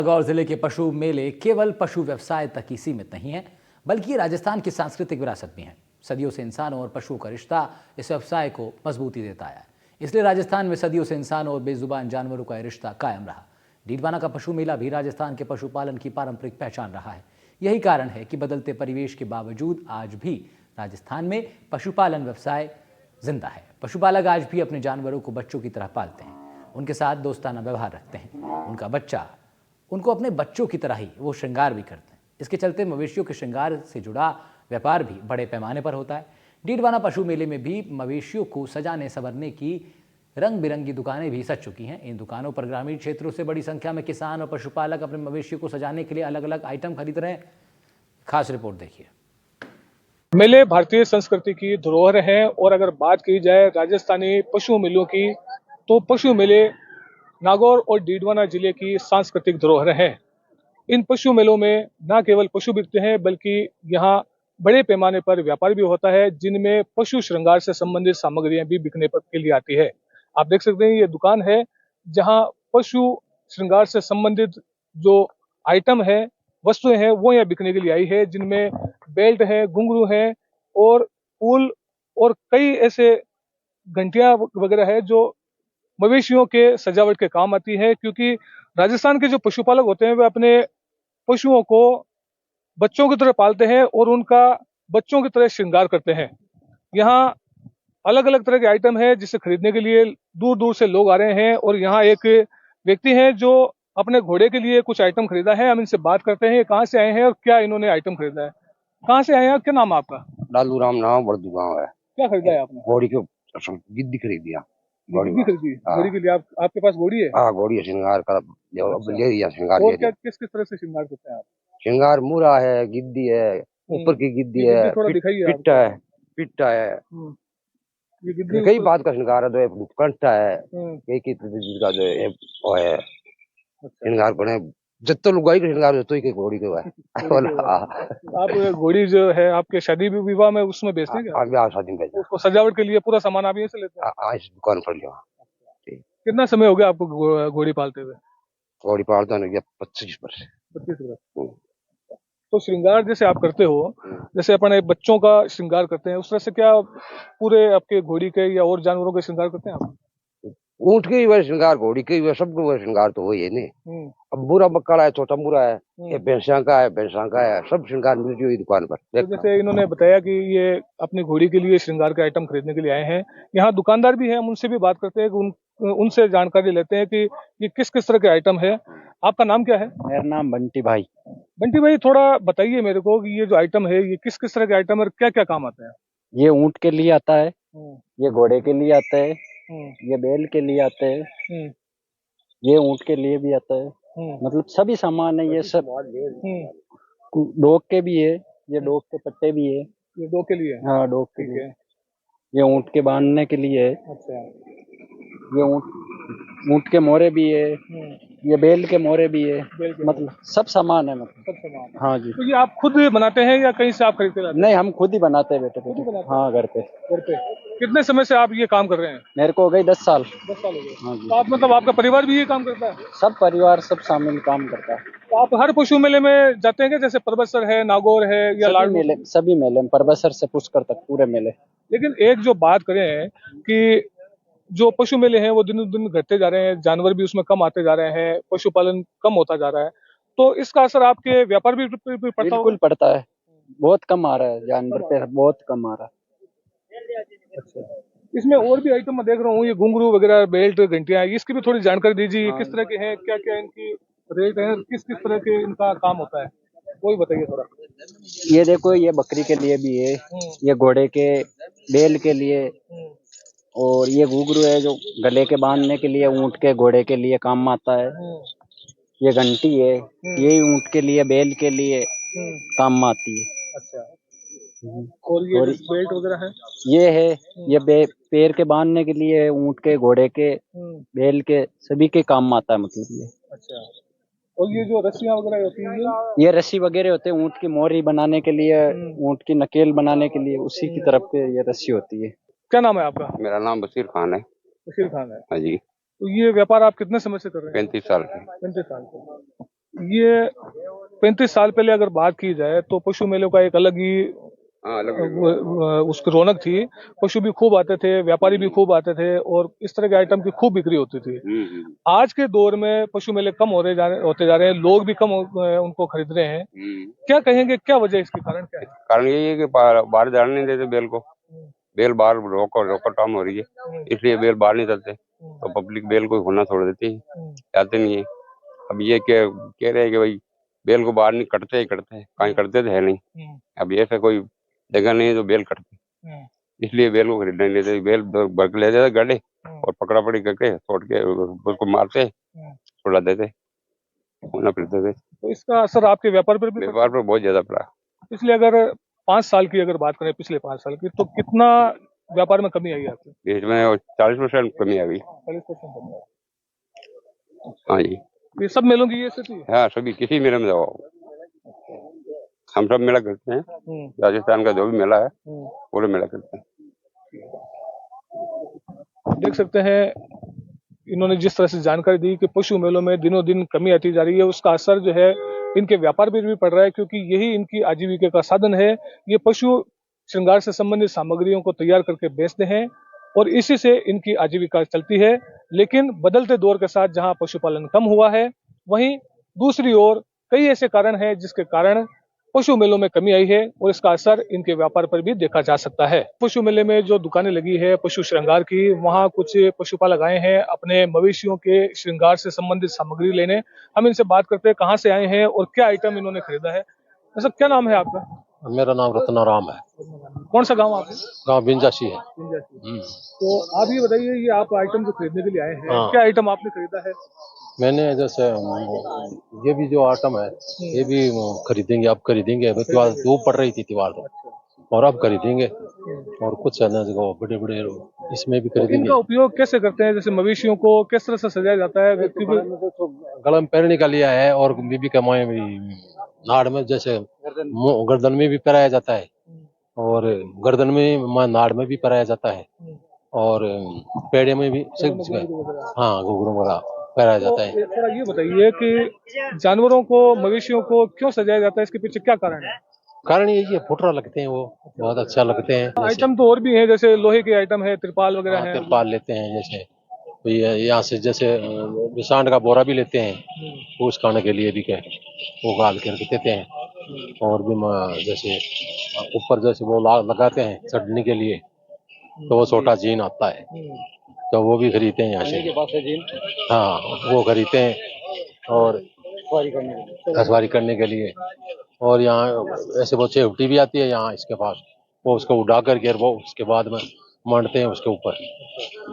नागौर जिले के पशु मेले केवल पशु व्यवसाय तक ही सीमित नहीं है, बल्कि राजस्थान की सांस्कृतिक विरासत भी है। सदियों से इंसानों और पशुओं का रिश्ता इस व्यवसाय को मजबूती देता आया है। इसलिए राजस्थान में सदियों से इंसानों और बेजुबान जानवरों का रिश्ता कायम रहा। डीडवाना का पशु मेला भी राजस्थान के पशुपालन की पारंपरिक पहचान रहा है। यही कारण है कि बदलते परिवेश के बावजूद आज भी राजस्थान में पशुपालन व्यवसाय जिंदा है। पशुपालक आज भी अपने जानवरों को बच्चों की तरह पालते हैं, उनके साथ दोस्ताना व्यवहार रखते हैं। उनको अपने बच्चों की तरह ही वो श्रृंगार भी करते हैं। इसके चलते मवेशियों के श्रृंगार से जुड़ा व्यापार भी बड़े पैमाने पर होता है। डीडवाना पशु मेले में भी मवेशियों को सजाने संवरने की रंग बिरंगी दुकानें भी सज चुकी हैं। इन दुकानों पर ग्रामीण क्षेत्रों से बड़ी संख्या में किसान और पशुपालक अपने मवेशियों को सजाने के लिए अलग अलग आइटम खरीद रहे हैं। खास रिपोर्ट देखिए। मेले भारतीय संस्कृति की धरोहर है और अगर बात की जाए राजस्थानी पशु मेलों की, तो पशु मेले नागौर और डीडवाना जिले की सांस्कृतिक धरोहर है। इन पशु मेलों में न केवल पशु बिकते हैं, बल्कि यहाँ बड़े पैमाने पर व्यापार भी होता है, जिनमें पशु श्रृंगार से संबंधित सामग्रियां भी बिकने के लिए आती है। आप देख सकते हैं, ये दुकान है जहाँ पशु श्रृंगार से संबंधित जो आइटम है, वस्तुएं हैं, वो यहाँ बिकने के लिए आई है, जिनमें बेल्ट है, घुंघरू है और फूल और कई ऐसे घंटियां वगैरह है जो मवेशियों के सजावट के काम आती है। क्योंकि राजस्थान के जो पशुपालक होते हैं वे अपने पशुओं को बच्चों की तरह पालते हैं और उनका बच्चों की तरह श्रृंगार करते हैं। यहाँ अलग अलग तरह के आइटम है जिसे खरीदने के लिए दूर दूर से लोग आ रहे हैं। और यहाँ एक व्यक्ति हैं जो अपने घोड़े के लिए कुछ आइटम खरीदा है। हम इनसे बात करते हैं कहाँ से आए हैं और क्या इन्होंने आइटम खरीदा है। कहाँ से आए हैं, क्या नाम है आपका? लालू राम नाम बड़दू गाँव है। क्या खरीदा है आपने? घोड़ी के गिद्दी खरीदिया। घोड़ी खरीदी? घोड़ी के लिए आपके पास घोड़ी है? हाँ, घोड़ी है, श्रृंगार का ले लिया श्रृंगार। और क्या किस किस तरह से श्रृंगार करते हैं आप? श्रृंगार मुरा है, गिद्दी है, ऊपर की गिद्दी है, पिट्टा है, पिट्टा है, कई बात का श्रृंगार है, जो कंठा है, कई का जो है वो है श्रृंगार बने। जितना लुगाई का श्रृंगार हो तो ही घोड़ी के आप घोड़ी जो है आपके शादी विवाह में उसमें बेचते हैं क्या? ब्याह शादी में उसको सजावट के लिए पूरा सामान आप यहीं से लेते हैं? इस दुकान पर लिया। कितना समय हो गया आपको घोड़ी पालते हुए? घोड़ी पालता है 25 वर्ष। 25 वर्ष। तो श्रृंगार जैसे आप करते हो, जैसे अपन बच्चों का श्रृंगार करते हैं, उस तरह से क्या पूरे आपके घोड़ी के या और जानवरों के श्रृंगार करते हैं आप? ऊंट के वह श्रृंगार, घोड़ी के वह सबको वह श्रृंगार तो वही है नहीं। अब बुरा बक्कड़ा है, छोटा मुरा है, ये भैंसा का है, सब श्रृंगार मिलती हुई दुकान पर। तो जैसे इन्होंने बताया कि ये अपनी घोड़ी के लिए श्रृंगार के आइटम खरीदने के लिए आए हैं। यहाँ दुकानदार भी है, हम उनसे भी बात करते हैं कि उनसे जानकारी लेते हैं कि ये किस किस तरह के आइटम है। आपका नाम क्या है? मेरा नाम बंटी भाई। बंटी भाई, थोड़ा बताइए मेरे को कि ये जो आइटम है ये किस किस तरह के आइटम है और क्या क्या काम आता है? ये ऊंट के लिए आता है, ये घोड़े के लिए आता है, ये बैल के लिए आता है, ये ऊंट के लिए भी आता है। मतलब सभी सामान है ये सब। डॉग के भी है, ये डॉग के पट्टे भी है। ये डॉग के लिए? हाँ, डॉग के लिए। ये ऊंट के बांधने के लिए है। अच्छा। ये ऊंट के मोरे भी है, ये बैल के मोरे भी है। मतलब सब सामान है, मतलब सब सामान। हाँ जी। तो ये आप खुद बनाते हैं या कहीं से आप खरीदते हैं? नहीं, हम खुद ही बनाते हैं बेटे। हाँ, घर पे। कितने समय से आप ये काम कर रहे हैं? मेरे को हो गई 10 साल। 10 साल हो गए। हाँ जी। तो आप मतलब आपका परिवार भी ये काम करता है? सब परिवार सब शामिल काम करता है। तो आप हर पशु मेले में जाते हैं क्या? जैसे परबतसर है, नागौर है या लाडू? सभी मेले, परबतसर से पुष्कर तक पूरे मेले। लेकिन एक जो बात करें कि जो पशु मेले हैं वो दिन दिन घटते जा रहे हैं, जानवर भी उसमें कम आते जा रहे हैं, पशुपालन कम होता जा रहा है, तो इसका असर आपके व्यापार भी पड़ता है? बिल्कुल पड़ता है, बहुत कम आ रहा है, जानवर पे बहुत कम आ रहा है। अच्छा। इसमें और भी आइटम मैं देख रहा हूँ, ये घुंघरू वगैरह, बेल्ट, घंटियां, इसकी भी थोड़ी जानकारी दीजिए। किस तरह के हैं, क्या क्या इनकी रेट है, किस किस तरह के इनका काम होता है, वो भी बताइए थोड़ा। ये देखो, ये बकरी के लिए भी है, ये घोड़े के, बैल के लिए, और ये घुंघरू है जो गले के बांधने के लिए, ऊंट के घोड़े के लिए काम आता है। ये घंटी है, ये ऊंट के लिए, बैल के लिए काम आती है। अच्छा। और ये बेल्ट वगैरह है? ये है, ये पैर के बांधने के लिए, ऊंट के, घोड़े के, बैल के, सभी के काम आता है, मतलब ये। अच्छा। और ये जो रस्सियां वगैरह होती हैं, ये रस्सी वगैरह होते हैं ऊंट की मोरी बनाने के लिए, ऊंट की नकेल बनाने के लिए, उसी की तरफ के ये रस्सी होती है। क्या नाम है आपका? मेरा नाम बशीर खान है। बशीर खान है? हाँ जी। तो ये व्यापार आप कितने समय से कर रहे हैं? 35 साल। 35 साल से। ये 35 साल पहले अगर बात की जाए तो पशु मेलों का एक अलग ही उसकी रौनक थी। पशु भी खूब आते थे, व्यापारी भी खूब आते थे और इस तरह के आइटम की खूब बिक्री होती थी। आज के दौर में पशु मेले कम होते जा रहे हैं, लोग भी कम उनको खरीद रहे हैं। क्या कहेंगे, क्या वजह है, इसके कारण क्या है? कारण यही है कि बाहर जाने नहीं देते बेल को। बेल बाहर रोको टाम हो रही है, इसलिए बेल बाहर नहीं जाते, तो पब्लिक बेल को होना छोड़ देती है, जाते नहीं है। अब ये कह रहे हैं कि भाई बेल को बाहर नहीं कटते ही करते हैं, कहीं करते तो है नहीं। अब ऐसा कोई जगह नहीं है जो बेल कटते, इसलिए बेल को खरीदने नहीं देते। बेल भर के ले जाते गाड़ी और पकड़ा पकड़ी करके तोड़ के उसको मारते छोड़ा देते, होना फिरते थे। तो इसका असर आपके व्यापार पर भी व्यापार पर बहुत ज्यादा पड़ा। इसलिए अगर 5 साल की अगर बात करें, पिछले 5 साल की, तो कितना व्यापार में कमी आई आपकी? बीच में 40% कमी आ गई। 40% कमी आई। हाँ जी, ये सब मेलों की ये स्थिति है? हाँ सभी किसी मेले में जाओ, हम सब मेला करते हैं। राजस्थान का जो भी मेला है पूरे मेला करते हैं। देख सकते हैं इन्होंने जिस तरह से जानकारी दी कि पशु मेलों में दिनों दिन कमी आती जा रही है, उसका असर जो है इनके व्यापार पर भी पड़ रहा है, क्योंकि यही इनकी आजीविका का साधन है। ये पशु श्रृंगार से संबंधित सामग्रियों को तैयार करके बेचते हैं और इसी से इनकी आजीविका चलती है। लेकिन बदलते दौर के साथ जहां पशुपालन कम हुआ है, वहीं दूसरी ओर कई ऐसे कारण हैं जिसके कारण पशु मेलों में कमी आई है और इसका असर इनके व्यापार पर भी देखा जा सकता है। पशु मेले में जो दुकानें लगी है पशु श्रृंगार की, वहां कुछ पशुपालक आए हैं अपने मवेशियों के श्रृंगार से संबंधित सामग्री लेने। हम इनसे बात करते हैं कहाँ से आए हैं और क्या आइटम इन्होंने खरीदा है। ऐसा क्या नाम है आपका? मेरा नाम रत्नाराम है। कौन सा गाँव आपका? गाँव बिंजासी है। तो आप ये बताइए, ये आप आइटम जो खरीदने के लिए आए हैं, हाँ। क्या आइटम आपने खरीदा है? मैंने जैसे ये भी जो आइटम है ये भी खरीदेंगे, अब खरीदेंगे। अभी त्योहार धूप पड़ रही थी त्योहार तो, और अब खरीदेंगे। और कुछ है ना जो बड़े बड़े इसमें भी खरीदेंगे। इनका उपयोग कैसे करते हैं? जैसे मवेशियों को किस तरह से सजाया जाता है? व्यक्ति को गला में पहनने का लिया है और बीबी के माए भी नाड़ में, जैसे गर्दन में भी पहनाया जाता है और गर्दन में नाड़ में भी पहनाया जाता है और पेड़े में भी हाँ घुघरू वगैरह पहनाया जाता है। थोड़ा ये बताइए कि जानवरों को, मवेशियों को क्यों सजाया जाता है, इसके पीछे क्या कारण है? कारण ये फुटरा लगते हैं, वो बहुत अच्छा लगते हैं। आइटम तो और भी है, जैसे लोहे के आइटम है, तिरपाल वगैरह है। तिरपाल लेते हैं, जैसे यहाँ से जैसे सांड का बोरा भी लेते हैं, फूस खाने के लिए भी क्या वो गाल करके देते हैं। और भी जैसे ऊपर जैसे वो लगाते हैं चढ़ने के लिए, तो वो छोटा जीन आता है तो वो भी खरीदते हैं यहाँ से। हाँ वो खरीदते हैं और सवारी करने के लिए। और यहाँ ऐसे वो चेवटी भी आती है यहाँ इसके पास, वो उसको उड़ा करके वो उसके बाद में मांडते हैं उसके ऊपर,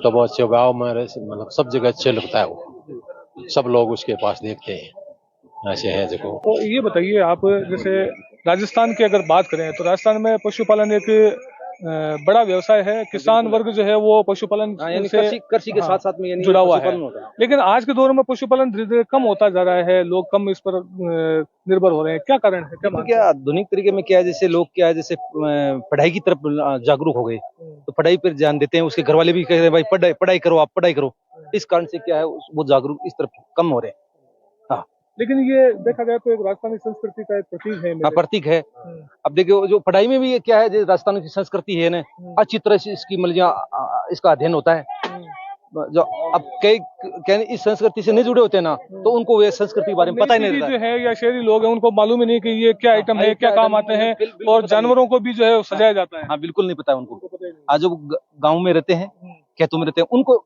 तो वो अच्छे गाँव में मतलब सब जगह अच्छे लगता है, वो सब लोग उसके पास देखते हैं। ऐसे है देखो। तो ये बताइए आप, जैसे राजस्थान की अगर बात करें तो राजस्थान में पशुपालन एक बड़ा व्यवसाय है। किसान वर्ग जो है वो पशुपालन से कृषि के साथ साथ में जुड़ा हुआ है। लेकिन आज के दौर में पशुपालन धीरे धीरे कम होता जा रहा है, लोग कम इस पर निर्भर हो रहे हैं। क्या कारण है? क्या आधुनिक तरीके में क्या है, जैसे लोग क्या है, जैसे पढ़ाई की तरफ जागरूक हो गए तो पढ़ाई पर ध्यान देते हैं। उसके घर वाले भी कह रहे हैं भाई पढ़ाई करो, आप पढ़ाई करो। इस कारण से क्या है वो जागरूक इस तरफ कम हो रहे हैं। हाँ, लेकिन ये देखा जाए तो एक राजस्थानी संस्कृति का एक प्रतीक है। हाँ प्रतीक है। अब देखियो जो पढ़ाई में भी ये क्या है, राजस्थान की संस्कृति है ना, अच्छी तरह से इसकी मतलब इसका अध्ययन होता है। जो अब कई इस संस्कृति से नहीं जुड़े होते ना, तो उनको ये संस्कृति के बारे में पता ही नहीं रहता जो है, या शहरी लोग हैं उनको मालूम ही नहीं कि ये क्या आइटम है, क्या काम आते हैं। और जानवरों को भी जो है सजाया जाता है। हाँ बिल्कुल नहीं पता है उनको। आज जो गाँव में रहते हैं, खेतों में रहते हैं, उनको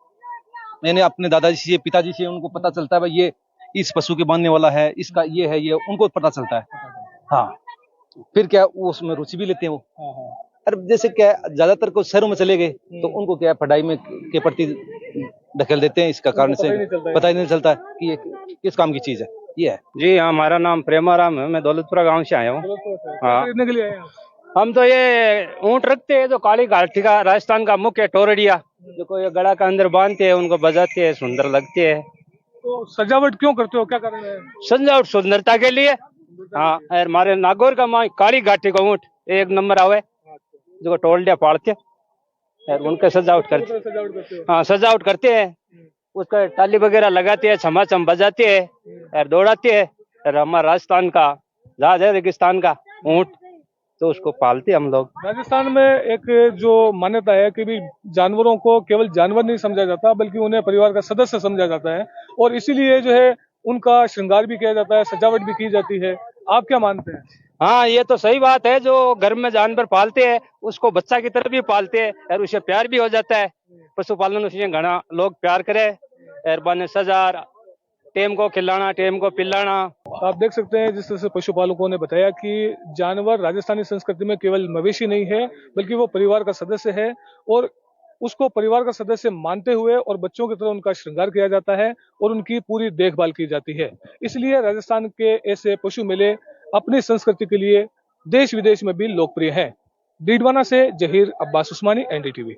मैंने अपने दादाजी से, पिताजी से उनको पता चलता है भाई ये इस पशु के बांधने वाला है, इसका ये है, ये उनको पता चलता है। हाँ, फिर क्या वो उसमें रुचि भी लेते हैं वो। अरे जैसे क्या ज्यादातर को शहरों में चले गए तो उनको क्या पढ़ाई में के प्रति ढकेल देते हैं। इसका कारण से पता ही नहीं चलता कि ये किस काम की चीज है। ये है जी हाँ, हमारा नाम प्रेमाराम है, मैं दौलतपुरा गांव से आया हूँ। हाँ, खरीदने के लिए आए हैं। हम तो ये ऊँट रखते हैं जो काली घाटी का राजस्थान का मुख्य टोरडिया, जो को ये गला के अंदर बांधते हैं, उनको बजाते हैं, सुंदर लगते हैं। तो सजावट क्यों करते हो, क्या कारण है? सजावट सुंदरता के लिए। हाँ, और हमारे नागौर का माँ काली घाटी का ऊँट एक नंबर आवे, जो टोरडिया पालते हैं, उनका सजावट करते। हाँ, सजावट करते हैं, उसका टाली वगैरह लगाते हैं, छमा छम बजाते हैं और दौड़ाते हैं। और हमारा राजस्थान का जहाज है रेगिस्तान का ऊंट, तो उसको पालते हम लोग। राजस्थान में एक जो मान्यता है कि भी जानवरों को केवल जानवर नहीं समझा जाता बल्कि उन्हें परिवार का सदस्य समझा जाता है, और इसीलिए जो है उनका श्रृंगार भी किया जाता है, सजावट भी की जाती है। आप क्या मानते हैं? हाँ, ये तो सही बात है। जो घर में जानवर पालते हैं उसको बच्चा की तरह भी पालते हैं और उसे प्यार भी हो जाता है। पशुपालन उसमें घना लोग प्यार करे और बने सजार टेम को खिलाना, टेम को पिलाना। आप देख सकते हैं जिस तरह से पशुपालकों ने बताया कि जानवर राजस्थानी संस्कृति में केवल मवेशी नहीं है बल्कि वो परिवार का सदस्य है, और उसको परिवार का सदस्य मानते हुए और बच्चों की तरह उनका श्रृंगार किया जाता है और उनकी पूरी देखभाल की जाती है। इसलिए राजस्थान के ऐसे पशु मेले अपनी संस्कृति के लिए देश विदेश में भी लोकप्रिय हैं। डीडवाना से जहीर अब्बास उस्मानी, NDTV।